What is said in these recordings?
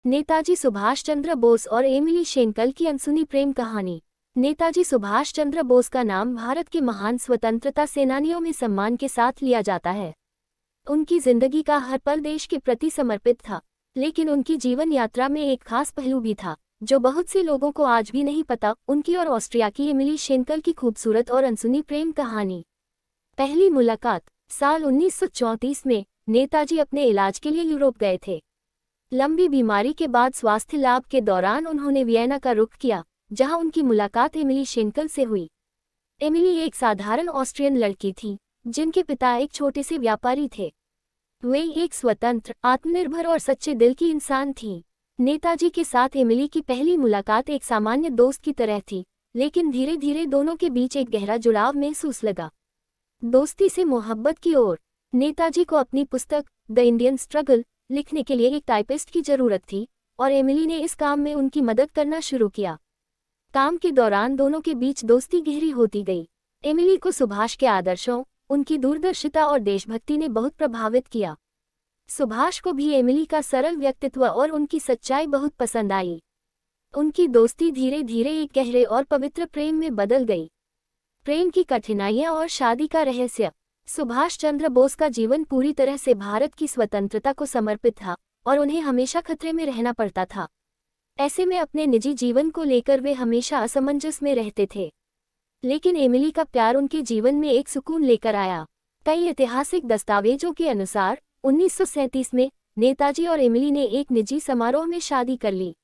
नेताजी सुभाष चंद्र बोस और एमिली शेनकल की अनसुनी प्रेम कहानी। नेताजी सुभाष चंद्र बोस का नाम भारत के महान स्वतंत्रता सेनानियों में सम्मान के साथ लिया जाता है। उनकी जिंदगी का हर पल देश के प्रति समर्पित था, लेकिन उनकी जीवन यात्रा में एक खास पहलू भी था जो बहुत से लोगों को आज भी नहीं पता, उनकी और ऑस्ट्रिया की एमिली शेनकल की खूबसूरत और अनसुनी प्रेम कहानी। पहली मुलाकात साल 1934 में नेताजी अपने इलाज के लिए यूरोप गए थे। लंबी बीमारी के बाद स्वास्थ्य लाभ के दौरान उन्होंने वियना का रुख किया, जहां उनकी मुलाकात एमिली शेनकल से हुई। एमिली एक साधारण ऑस्ट्रियन लड़की थी, जिनके पिता एक छोटे से व्यापारी थे। वे एक स्वतंत्र, आत्मनिर्भर और सच्चे दिल की इंसान थीं। नेताजी के साथ एमिली की पहली मुलाकात एक सामान्य दोस्त की तरह थी, लेकिन धीरे धीरे दोनों के बीच एक गहरा जुड़ाव महसूस लगा। दोस्ती से मोहब्बत की ओर। नेताजी को अपनी पुस्तक द इंडियन स्ट्रगल लिखने के लिए एक टाइपिस्ट की जरूरत थी, और एमिली ने इस काम में उनकी मदद करना शुरू किया। काम के दौरान दोनों के बीच दोस्ती गहरी होती गई। एमिली को सुभाष के आदर्शों, उनकी दूरदर्शिता और देशभक्ति ने बहुत प्रभावित किया। सुभाष को भी एमिली का सरल व्यक्तित्व और उनकी सच्चाई बहुत पसंद आई। उनकी दोस्ती धीरे धीरे एक गहरे और पवित्र प्रेम में बदल गई। प्रेम की कठिनाइयां और शादी का रहस्य। सुभाष चंद्र बोस का जीवन पूरी तरह से भारत की स्वतंत्रता को समर्पित था, और उन्हें हमेशा खतरे में रहना पड़ता था। ऐसे में अपने निजी जीवन को लेकर वे हमेशा असमंजस में रहते थे। लेकिन एमिली का प्यार उनके जीवन में एक सुकून लेकर आया। कई ऐतिहासिक दस्तावेजों के अनुसार 1937 में नेताजी और एमिली ने एक निजी समारोह में शादी कर ली।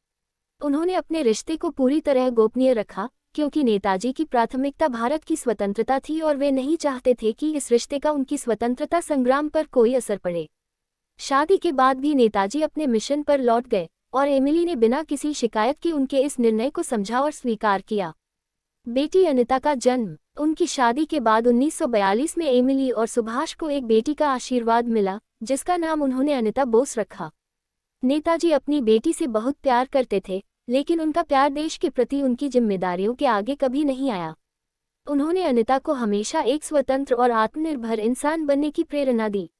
उन्होंने अपने रिश्ते को पूरी तरह गोपनीय रखा, क्योंकि नेताजी की प्राथमिकता भारत की स्वतंत्रता थी और वे नहीं चाहते थे कि इस रिश्ते का उनकी स्वतंत्रता संग्राम पर कोई असर पड़े। शादी के बाद भी नेताजी अपने मिशन पर लौट गए, और एमिली ने बिना किसी शिकायत के उनके इस निर्णय को समझा और स्वीकार किया। बेटी अनिता का जन्म। उनकी शादी के बाद 1942 में एमिली और सुभाष को एक बेटी का आशीर्वाद मिला, जिसका नाम उन्होंने अनिता बोस रखा। नेताजी अपनी बेटी से बहुत प्यार करते थे, लेकिन उनका प्यार देश के प्रति उनकी जिम्मेदारियों के आगे कभी नहीं आया। उन्होंने अनिता को हमेशा एक स्वतंत्र और आत्मनिर्भर इंसान बनने की प्रेरणा दी।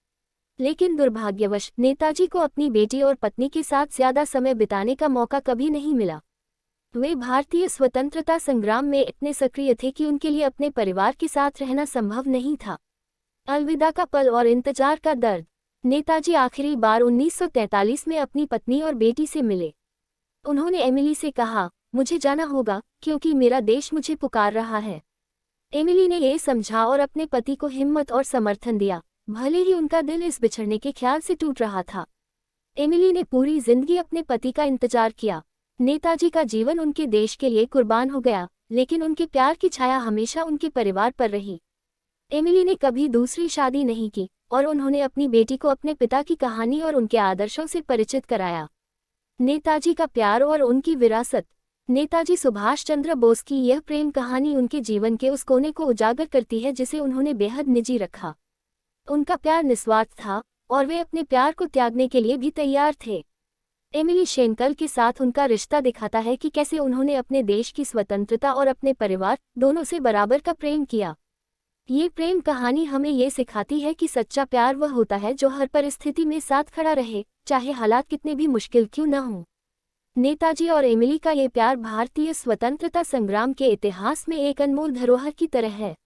लेकिन दुर्भाग्यवश नेताजी को अपनी बेटी और पत्नी के साथ ज्यादा समय बिताने का मौका कभी नहीं मिला। वे भारतीय स्वतंत्रता संग्राम में इतने सक्रिय थे कि उनके लिए अपने परिवार के साथ रहना संभव नहीं था। अलविदा का पल और इंतजार का दर्द। नेताजी आखिरी बार 1943 में अपनी पत्नी और बेटी से मिले। उन्होंने एमिली से कहा, मुझे जाना होगा क्योंकि मेरा देश मुझे पुकार रहा है। एमिली ने ये समझा और अपने पति को हिम्मत और समर्थन दिया, भले ही उनका दिल इस बिछड़ने के ख्याल से टूट रहा था। एमिली ने पूरी जिंदगी अपने पति का इंतजार किया। नेताजी का जीवन उनके देश के लिए कुर्बान हो गया, लेकिन उनके प्यार की छाया हमेशा उनके परिवार पर रही। एमिली ने कभी दूसरी शादी नहीं की, और उन्होंने अपनी बेटी को अपने पिता की कहानी और उनके आदर्शों से परिचित कराया। नेताजी का प्यार और उनकी विरासत। नेताजी सुभाष चंद्र बोस की यह प्रेम कहानी उनके जीवन के उस कोने को उजागर करती है जिसे उन्होंने बेहद निजी रखा। उनका प्यार निस्वार्थ था, और वे अपने प्यार को त्यागने के लिए भी तैयार थे। एमिली शेनकल के साथ उनका रिश्ता दिखाता है कि कैसे उन्होंने अपने देश की स्वतंत्रता और अपने परिवार दोनों से बराबर का प्रेम किया। ये प्रेम कहानी हमें ये सिखाती है कि सच्चा प्यार वह होता है जो हर परिस्थिति में साथ खड़ा रहे, चाहे हालात कितने भी मुश्किल क्यों न हों। नेताजी और एमिली का ये प्यार भारतीय स्वतंत्रता संग्राम के इतिहास में एक अनमोल धरोहर की तरह है।